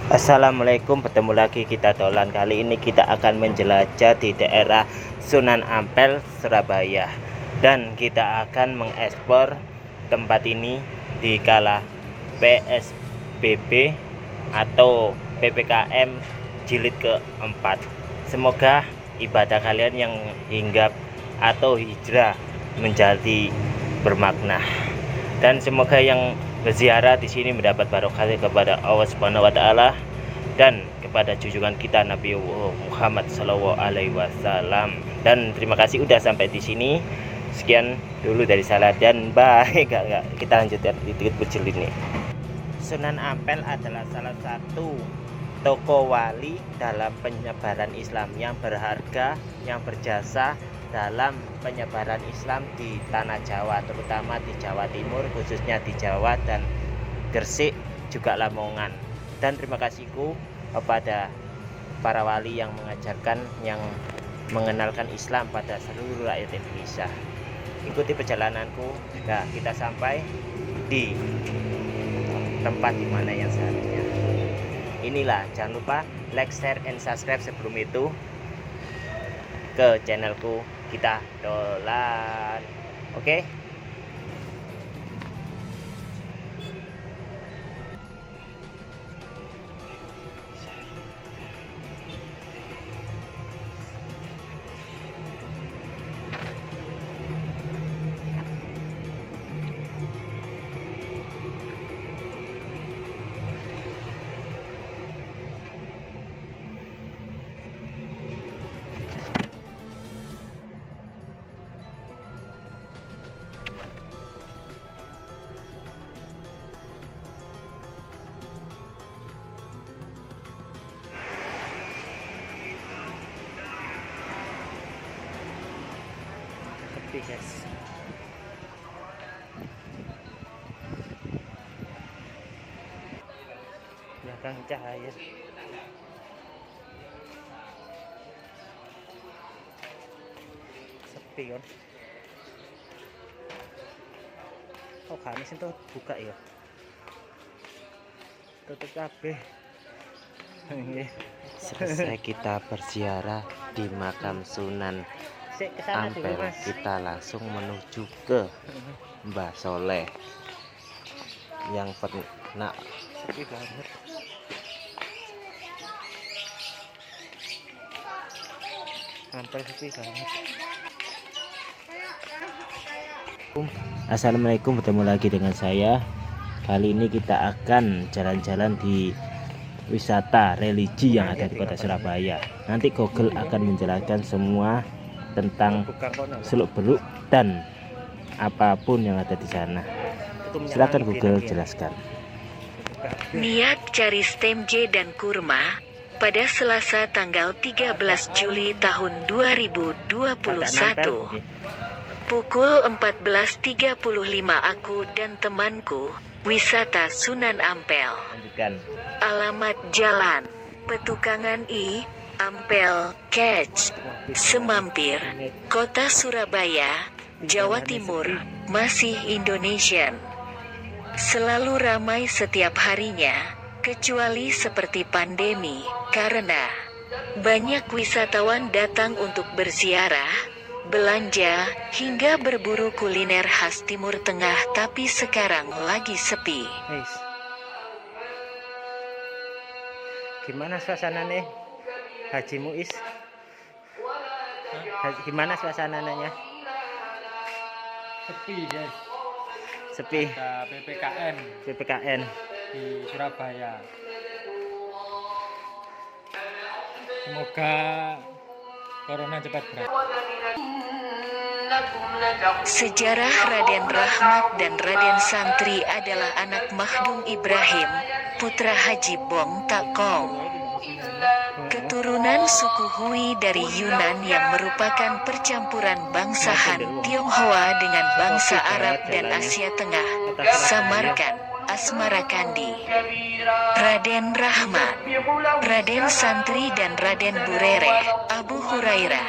Assalamualaikum, bertemu lagi kita Dolan. Kali ini kita akan menjelajah di daerah Sunan Ampel, Surabaya, dan kita akan mengekspor tempat ini di kala PSBB atau PPKM jilid keempat. Semoga ibadah kalian yang hinggap atau hijrah menjadi bermakna, dan semoga yang berziarah di sini mendapat barokah kepada Allah Subhanahu wa taala dan kepada junjungan kita Nabi Muhammad Shallallahu alaihi wasallam. Dan terima kasih udah sampai di sini. Sekian dulu dari saya dan bye. Kita lanjutkan di kecil ini. Sunan Ampel adalah salah satu tokoh wali dalam penyebaran Islam yang berharga, yang berjasa dalam penyebaran Islam di tanah Jawa, terutama di Jawa Timur, khususnya di Jawa dan Gresik, juga Lamongan. Dan terima kasihku kepada para wali yang mengajarkan, yang mengenalkan Islam pada seluruh rakyat Indonesia. Ikuti perjalananku. Nah, kita sampai di tempat dimana yang seharusnya. Inilah, jangan lupa like, share, and subscribe sebelum itu ke channelku Kita Dolan. Oke? Guys, belakang cahaya sepi kan. Oh, Kamis itu buka ya, tutup kabeh. Selesai kita berziarah di makam Sunan Ampel, kita langsung menuju ke Mbah Soleh yang pernah Ampel sepi banget. Assalamualaikum, bertemu lagi dengan saya. Kali ini kita akan jalan-jalan di wisata religi yang ada di kota Surabaya. Nanti Google akan menjelaskan semua tentang Seluk-Beluk dan apapun yang ada di sana. Silakan Google jelaskan. Niat cari stem J dan kurma pada Selasa tanggal 13 Juli tahun 2021 pukul 14.35 aku dan temanku wisata Sunan Ampel. Alamat jalan Petukangan I, Ampel, Catch, Semampir, Kota Surabaya, Jawa Timur, masih Indonesian. Selalu ramai setiap harinya, kecuali seperti pandemi, karena banyak wisatawan datang untuk berziarah, belanja, hingga berburu kuliner khas Timur Tengah, tapi sekarang lagi sepi. Gimana suasananya Haji Muiz? Gimana suasananya? Sepi guys, Sepi. ada PPKM di Surabaya. Semoga corona cepat berakhir. Sejarah Raden Rahmat dan Raden Santri adalah anak Mahdum Ibrahim, putra Haji Bong Takong. Keturunan suku Hui dari Yunan yang merupakan percampuran bangsa Han Tionghoa dengan bangsa Arab dan Asia Tengah, Samarkan, Asmarakandi. Raden Rahmat, Raden Santri dan Raden Burereh, Abu Hurairah.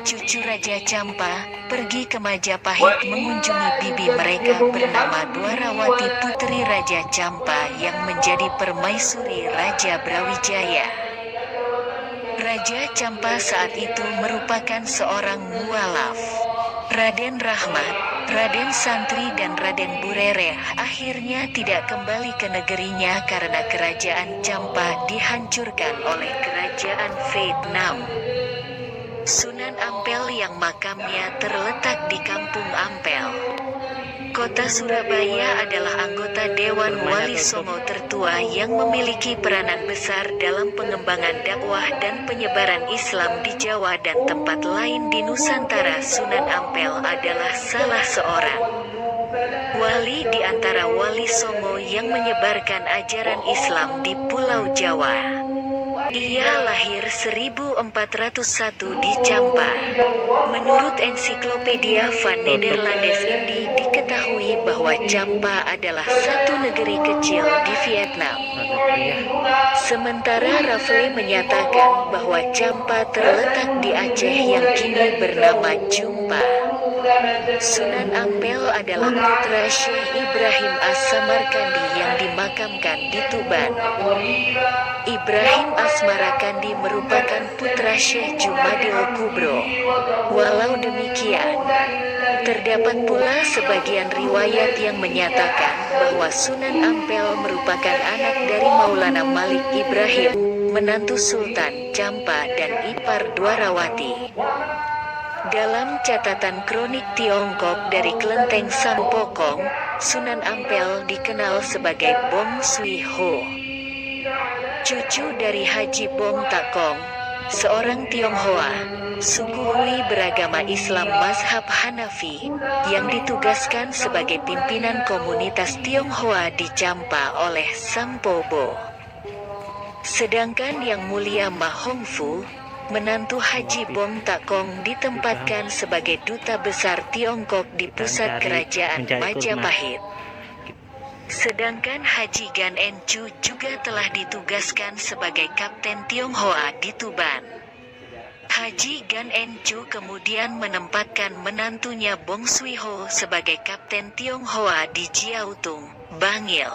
cucu Raja Campa, pergi ke Majapahit mengunjungi bibi mereka bernama Dwarawati putri Raja Campa yang menjadi permaisuri Raja Brawijaya. Raja Campa saat itu merupakan seorang mualaf. Raden Rahmat, Raden Santri dan Raden Burereh akhirnya tidak kembali ke negerinya karena kerajaan Campa dihancurkan oleh kerajaan Vietnam. Sunan Ampel yang makamnya terletak di Kampung Ampel, Kota Surabaya adalah anggota Dewan Wali Songo tertua yang memiliki peranan besar dalam pengembangan dakwah dan penyebaran Islam di Jawa dan tempat lain di Nusantara. Sunan Ampel adalah salah seorang wali di antara Wali Songo yang menyebarkan ajaran Islam di Pulau Jawa. Ia lahir 1401 di Campa. Menurut ensiklopedia Van Nederlandes Indi diketahui bahwa Campa adalah satu negeri kecil di Vietnam. Sementara Rafle menyatakan bahwa Campa terletak di Aceh yang kini bernama Jumpa. Sunan Ampel adalah putra Syekh Ibrahim As-Samarkandi yang dimakamkan di Tuban. Ibrahim Asmarakandi merupakan putra Syekh Jumadil Kubro. Walau demikian, terdapat pula sebagian riwayat yang menyatakan bahwa Sunan Ampel merupakan anak dari Maulana Malik Ibrahim, menantu Sultan Campa dan ipar Dwarawati. Dalam catatan kronik Tiongkok dari Kelenteng Sampokong, Sunan Ampel dikenal sebagai Bong Sui Ho, cucu dari Haji Bong Takong, seorang Tionghoa, suku Hui beragama Islam mazhab Hanafi, yang ditugaskan sebagai pimpinan komunitas Tionghoa di Campa oleh Sampobo. Sedangkan Yang Mulia Ma Hongfu, menantu Haji Bong Takong, ditempatkan sebagai duta besar Tiongkok di pusat kerajaan Majapahit. Sedangkan Haji Gan Encu juga telah ditugaskan sebagai Kapten Tionghoa di Tuban. Haji Gan Encu kemudian menempatkan menantunya Bong Sui Ho sebagai Kapten Tionghoa di Jiautung, Bangil.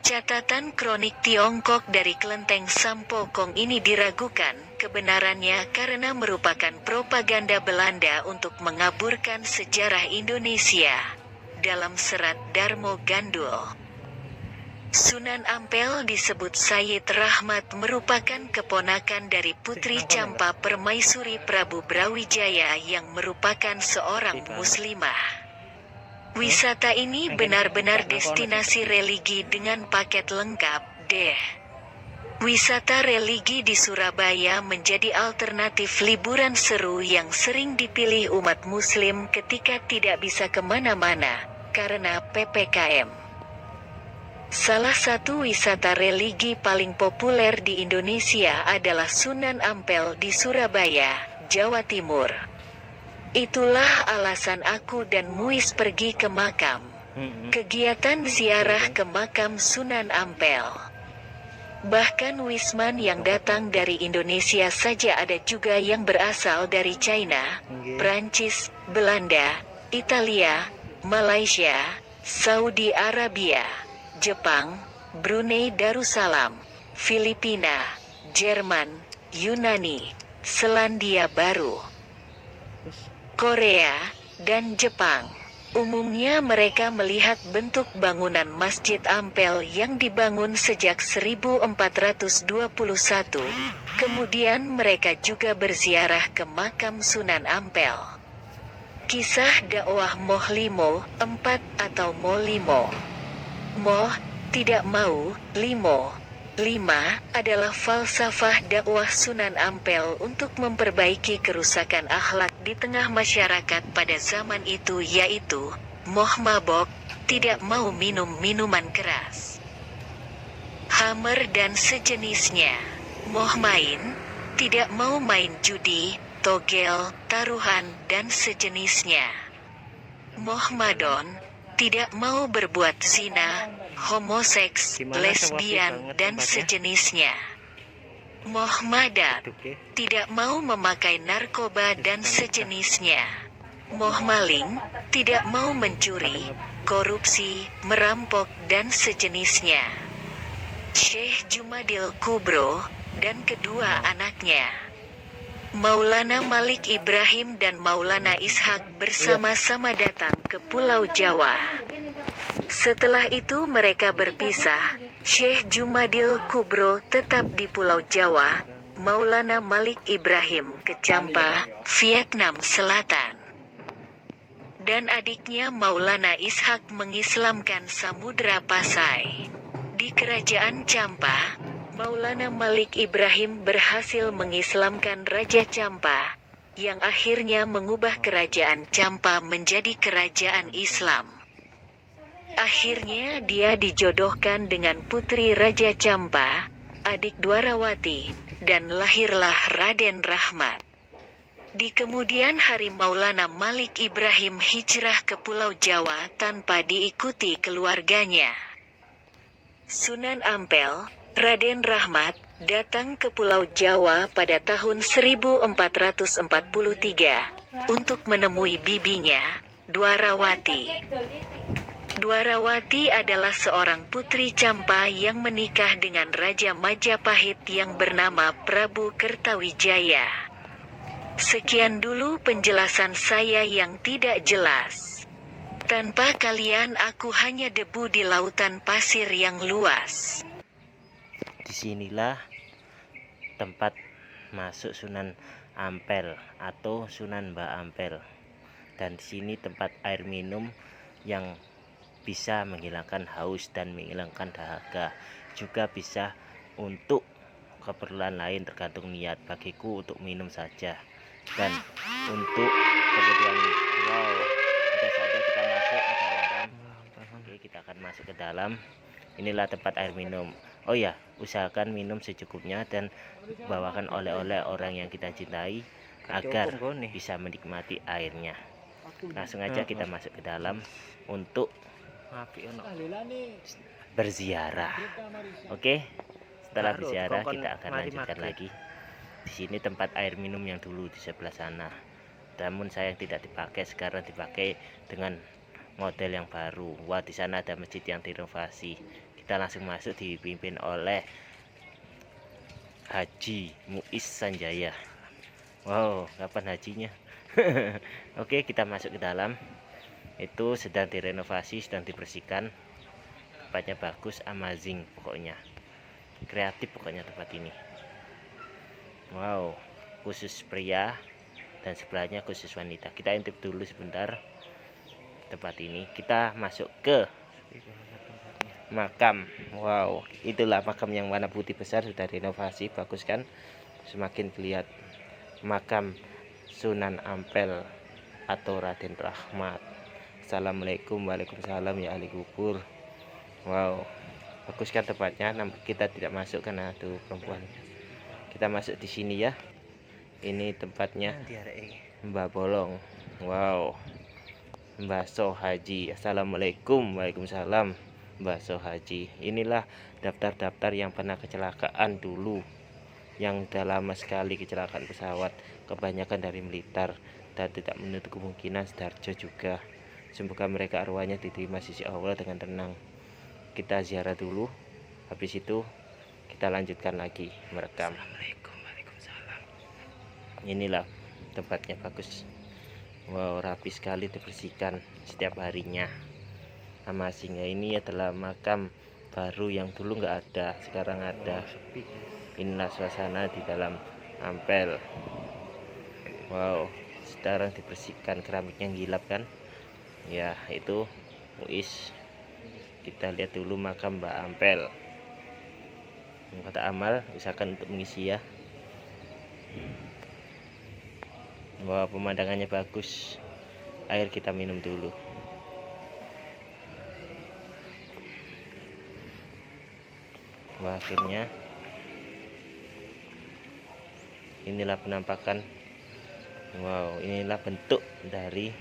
Catatan kronik Tiongkok dari Kelenteng Sampokong ini diragukan kebenarannya karena merupakan propaganda Belanda untuk mengaburkan sejarah Indonesia. Dalam serat Darmo Gandul, Sunan Ampel disebut Sayyid Rahmat merupakan keponakan dari Putri Campa Permaisuri Prabu Brawijaya yang merupakan seorang muslimah. Wisata ini benar-benar destinasi religi dengan paket lengkap, deh. Wisata religi di Surabaya menjadi alternatif liburan seru yang sering dipilih umat muslim ketika tidak bisa kemana-mana karena PPKM. Salah satu wisata religi paling populer di Indonesia adalah Sunan Ampel di Surabaya, Jawa Timur. Itulah alasan aku dan Muis pergi ke makam. Kegiatan ziarah ke makam Sunan Ampel. Bahkan Wisman yang datang dari Indonesia saja ada juga yang berasal dari China, Prancis, Belanda, Italia, Malaysia, Saudi Arabia, Jepang, Brunei Darussalam, Filipina, Jerman, Yunani, Selandia Baru, Korea, dan Jepang. Umumnya mereka melihat bentuk bangunan Masjid Ampel yang dibangun sejak 1421. Kemudian mereka juga berziarah ke makam Sunan Ampel. Kisah dakwah Moh Limo, 4 atau Mo Limo. Moh, tidak mau, Limo, 5, adalah falsafah dakwah Sunan Ampel untuk memperbaiki kerusakan akhlak di tengah masyarakat pada zaman itu, yaitu moh mabok, tidak mau minum minuman keras, hammer dan sejenisnya, moh main, tidak mau main judi, togel, taruhan, dan sejenisnya, moh madon, tidak mau berbuat zina, homoseks, lesbian, dan sejenisnya. Moh-Madad Oke. tidak mau memakai narkoba dan sejenisnya. Moh-Maling tidak mau mencuri, korupsi, merampok dan sejenisnya. Syekh Jumadil Kubro dan kedua anaknya, Maulana Malik Ibrahim dan Maulana Ishak bersama-sama datang ke Pulau Jawa. Setelah itu mereka berpisah. Syekh Jumadil Kubro tetap di Pulau Jawa, Maulana Malik Ibrahim ke Champa, Vietnam Selatan. Dan adiknya Maulana Ishak mengislamkan Samudra Pasai. Di kerajaan Champa, Maulana Malik Ibrahim berhasil mengislamkan Raja Champa, yang akhirnya mengubah kerajaan Champa menjadi kerajaan Islam. Akhirnya dia dijodohkan dengan putri Raja Champa, adik Dwarawati, dan lahirlah Raden Rahmat. Di kemudian hari Maulana Malik Ibrahim hijrah ke Pulau Jawa tanpa diikuti keluarganya. Sunan Ampel, Raden Rahmat, datang ke Pulau Jawa pada tahun 1443 untuk menemui bibinya, Dwarawati. Dwarawati adalah seorang putri Champa yang menikah dengan Raja Majapahit yang bernama Prabu Kertawijaya. Sekian dulu penjelasan saya yang tidak jelas. Tanpa kalian aku hanya debu di lautan pasir yang luas. Disinilah tempat masuk Sunan Ampel atau Sunan Mbah Ampel. Dan di sini tempat air minum yang bisa menghilangkan haus dan menghilangkan dahaga, juga bisa untuk keperluan lain tergantung niat. Bagiku untuk minum saja dan untuk kebutuhan. Wow, sudah saja kita masuk ke dalam. Oke, kita akan masuk ke dalam. Inilah tempat air minum. Oh ya, usahakan minum secukupnya dan bawakan oleh-oleh orang yang kita cintai agar bisa menikmati airnya. Langsung aja kita masuk ke dalam untuk berziarah. Oke, setelah berziarah kita akan lanjutkan lagi. Di sini tempat air minum yang dulu di sebelah sana, namun sayang tidak dipakai, sekarang dipakai dengan model yang baru. Wah, di sana ada masjid yang direnovasi. Kita langsung masuk, dipimpin oleh Haji Muiz Sanjaya. Wow, kapan hajinya? Oke, kita masuk ke dalam. Itu sedang direnovasi, sedang dibersihkan. Tempatnya bagus, amazing pokoknya, kreatif pokoknya tempat ini. Wow, khusus pria dan sebelahnya khusus wanita. Kita intip dulu sebentar tempat ini. Kita masuk ke makam. Wow, itulah makam yang warna putih besar, sudah direnovasi, bagus kan? Semakin terlihat makam Sunan Ampel atau Raden Rahmat. Assalamualaikum, waalaikumsalam ya ahli kubur. Wow, bagus kan tempatnya. Kita tidak masuk karena tuh perempuan. Kita masuk di sini ya. Ini tempatnya Mbah Bolong. Wow, Mbah Soh Haji. Assalamualaikum, waalaikumsalam Mbah Soh Haji. Inilah daftar-daftar yang pernah kecelakaan dulu, yang udah lama sekali kecelakaan pesawat, kebanyakan dari militer, dan tidak menutup kemungkinan Sudarjo juga. Semoga mereka arwahnya diterima sisi Allah dengan tenang. Kita ziarah dulu, habis itu kita lanjutkan lagi merekam. Assalamualaikum, waalaikumsalam. Inilah tempatnya bagus. Wow, rapi sekali, dibersihkan setiap harinya. Amazing. Ini adalah makam baru yang dulu nggak ada, sekarang ada. Inilah suasana di dalam Ampel. Wow, sekarang dibersihkan, keramiknya gilap kan ya. Itu Muiz. Kita lihat dulu makam Mbak Ampel. Kata amal, usahakan untuk mengisi ya. Wah, pemandangannya bagus. Air kita minum dulu. Wah, akhirnya inilah penampakan. Wow, inilah bentuk dari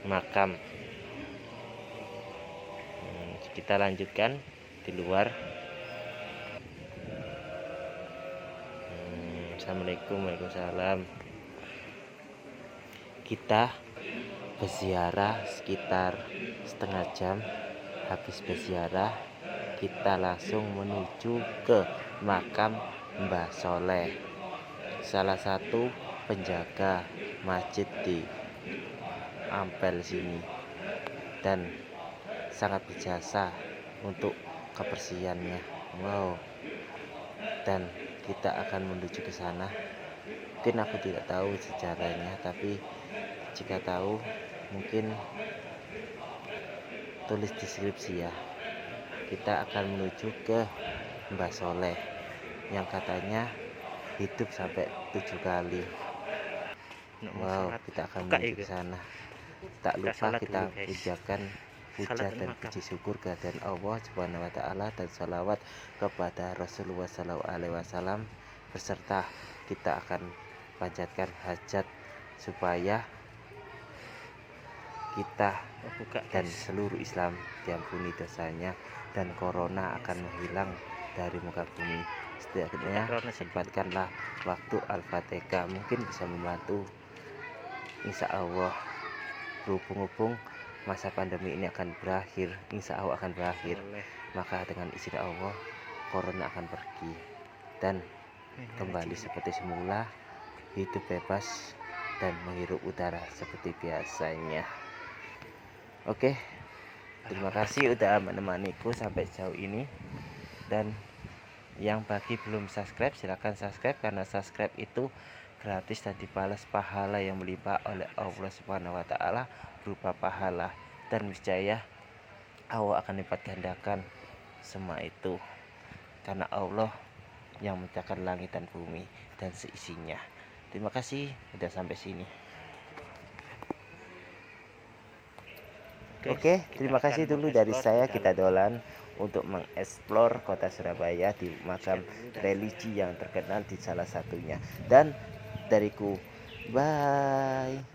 makam. Kita lanjutkan di luar. Assalamualaikum. Waalaikumsalam. Kita berziarah sekitar setengah jam. Habis berziarah, kita langsung menuju ke makam Mbah Soleh, salah satu penjaga masjid di Ampel sini, dan sangat berjasa untuk kebersihannya. Wow. Dan kita akan menuju ke sana. Mungkin aku tidak tahu sejarahnya, tapi jika tahu mungkin tulis deskripsi ya. Kita akan menuju ke Mbah Soleh yang katanya hidup sampai 7 kali. Wow, kita akan menuju ke sana. Tak lupa kita ucapkan puja dan puji syukur kehadiran Allah Subhanahu wa taala dan salawat kepada Rasulullah sallallahu alaihi wasallam, beserta kita akan panjatkan hajat supaya kita dan seluruh Islam diampuni dosanya dan corona akan menghilang dari muka bumi. Setidaknya sempatkanlah waktu Al-Fatihah, mungkin bisa membantu. Insya Allah berhubung-hubung masa pandemi ini akan berakhir, insya Allah akan berakhir, maka dengan izin Allah corona akan pergi dan kembali seperti semula, hidup bebas dan menghirup udara seperti biasanya. Oke, terima kasih udah menemaniku sampai jauh ini. Dan yang bagi belum subscribe, silahkan subscribe, karena subscribe itu gratis dan dibalas pahala yang melimpah oleh Allah Subhanahu wa taala berupa pahala, dan niscaya Allah akan lipat gandakan semua itu, karena Allah yang menciptakan langit dan bumi dan seisinya. Terima kasih udah sampai sini. Oke, terima kasih dulu dari saya, Kita Dolan, untuk mengeksplor kota Surabaya di makam religi yang terkenal di salah satunya. Dan dariku, bye.